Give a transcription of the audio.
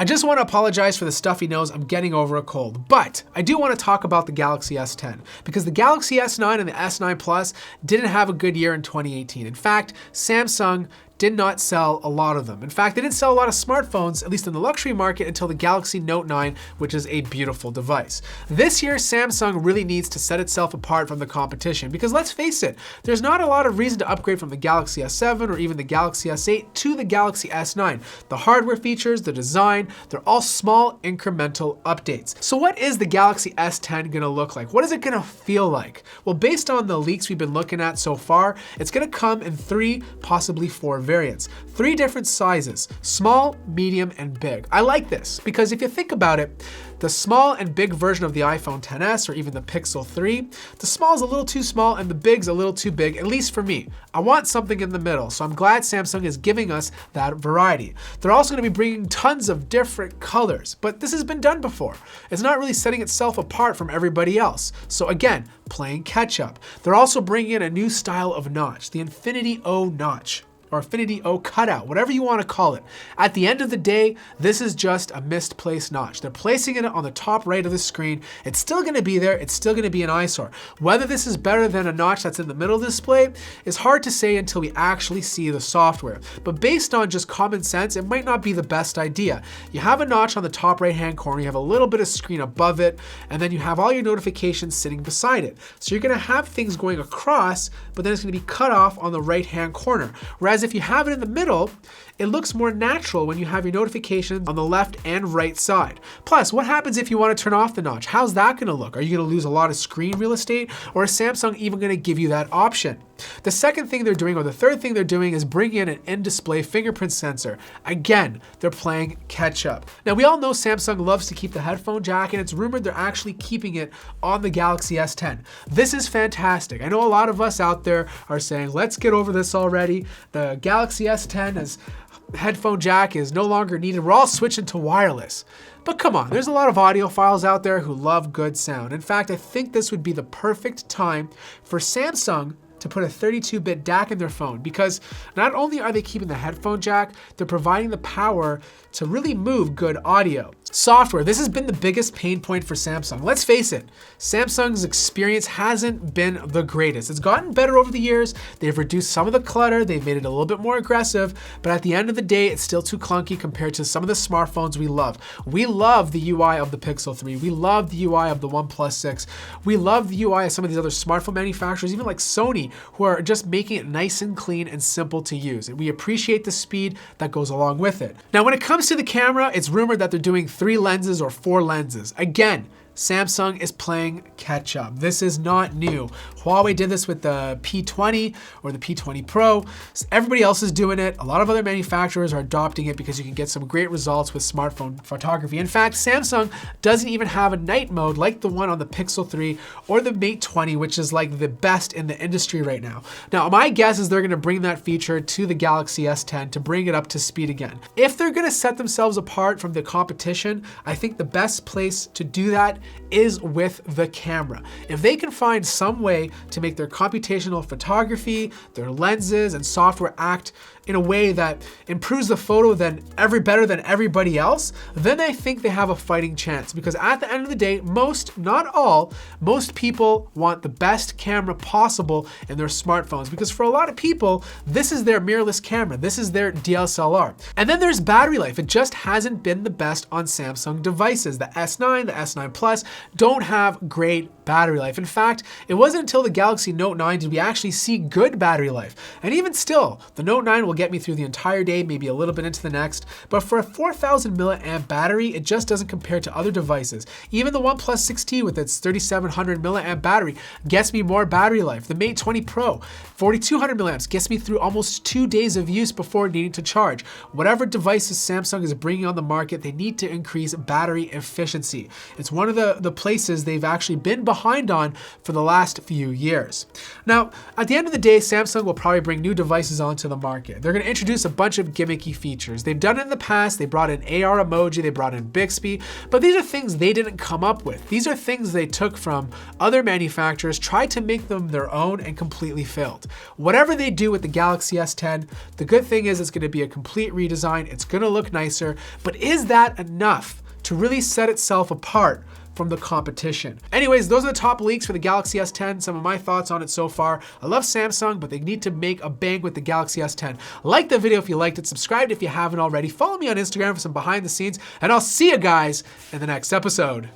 I just want to apologize for the stuffy nose. I'm getting over a cold, but I do want to talk about the Galaxy S10 because the Galaxy S9 and the S9 Plus didn't have a good year in 2018. In fact, Samsung did not sell a lot of them. In fact, they didn't sell a lot of smartphones, at least in the luxury market, until the Galaxy Note 9, which is a beautiful device. This year, Samsung really needs to set itself apart from the competition because let's face it, there's not a lot of reason to upgrade from the Galaxy S7 or even the Galaxy S8 to the Galaxy S9. The hardware features, the design, they're all small incremental updates. So what is the Galaxy S10 gonna look like? What is it gonna feel like? Well, based on the leaks we've been looking at so far, it's gonna come in 3, possibly 4 variants. 3 different sizes, small, medium, and big. I like this because if you think about it, the small and big version of the iPhone XS or even the Pixel 3, the small is a little too small and the big's a little too big, at least for me. I want something in the middle, so I'm glad Samsung is giving us that variety. They're also gonna be bringing tons of different colors, but this has been done before. It's not really setting itself apart from everybody else. So again, playing catch up. They're also bringing in a new style of notch, the Infinity O notch, or Infinity O cutout, whatever you want to call it. At the end of the day, this is just a misplaced notch. They're placing it on the top right of the screen. It's still gonna be there, it's still gonna be an eyesore. Whether this is better than a notch that's in the middle of the display is hard to say until we actually see the software. But based on just common sense, it might not be the best idea. You have a notch on the top right-hand corner, you have a little bit of screen above it, and then you have all your notifications sitting beside it. So you're gonna have things going across, but then it's gonna be cut off on the right-hand corner. Whereas if you have it in the middle, it looks more natural when you have your notifications on the left and right side. Plus, what happens if you want to turn off the notch? How's that gonna look? Are you gonna lose a lot of screen real estate? Or is Samsung even gonna give you that option? The second thing they're doing, or the third thing they're doing, is bringing in an in-display fingerprint sensor. Again, they're playing catch up. Now, we all know Samsung loves to keep the headphone jack, and it's rumored they're actually keeping it on the Galaxy S10. This is fantastic. I know a lot of us out there are saying, let's get over this already. The Galaxy S10 is headphone jack is no longer needed. We're all switching to wireless. But come on, there's a lot of audiophiles out there who love good sound. In fact, I think this would be the perfect time for Samsung to put a 32-bit DAC in their phone because not only are they keeping the headphone jack, they're providing the power to really move good audio. Software, this has been the biggest pain point for Samsung. Let's face it, Samsung's experience hasn't been the greatest. It's gotten better over the years. They've reduced some of the clutter, they've made it a little bit more aggressive, but at the end of the day, it's still too clunky compared to some of the smartphones we love. We love the UI of the Pixel 3, we love the UI of the OnePlus 6, we love the UI of some of these other smartphone manufacturers, even like Sony, who are just making it nice and clean and simple to use. And we appreciate the speed that goes along with it. Now, when it comes to the camera, it's rumored that they're doing 3 lenses or 4 lenses. Again, Samsung is playing catch up. This is not new. Huawei did this with the P20 or the P20 Pro. Everybody else is doing it. A lot of other manufacturers are adopting it because you can get some great results with smartphone photography. In fact, Samsung doesn't even have a night mode like the one on the Pixel 3 or the Mate 20, which is like the best in the industry right now. Now, my guess is they're gonna bring that feature to the Galaxy S10 to bring it up to speed again. If they're gonna set themselves apart from the competition, I think the best place to do that is with the camera. If they can find some way to make their computational photography, their lenses and software act in a way that improves the photo better than everybody else, then I think they have a fighting chance. Because at the end of the day, most, not all, most people want the best camera possible in their smartphones. Because for a lot of people, this is their mirrorless camera. This is their DSLR. And then there's battery life. It just hasn't been the best on Samsung devices. The S9, the S9 Plus don't have great battery life. In fact, it wasn't until the Galaxy Note 9 did we actually see good battery life. And even still, the Note 9 will get me through the entire day, maybe a little bit into the next. But for a 4,000 milliamp battery, it just doesn't compare to other devices. Even the OnePlus 6T with its 3,700 milliamp battery gets me more battery life. The Mate 20 Pro, 4,200 milliamps, gets me through almost 2 days of use before needing to charge. Whatever devices Samsung is bringing on the market, they need to increase battery efficiency. It's one of the places they've actually been behind on for the last few years. Now, at the end of the day, Samsung will probably bring new devices onto the market. They're gonna introduce a bunch of gimmicky features. They've done it in the past. They brought in AR emoji, they brought in Bixby, but these are things they didn't come up with. These are things they took from other manufacturers, tried to make them their own, and completely failed. Whatever they do with the Galaxy S10, the good thing is it's gonna be a complete redesign. It's gonna look nicer, but is that enough to really set itself apart from the competition? Anyways, those are the top leaks for the Galaxy S10. Some of my thoughts on it so far. I love Samsung, but they need to make a bang with the Galaxy S10. Like the video if you liked it, subscribe if you haven't already, follow me on Instagram for some behind the scenes, and I'll see you guys in the next episode.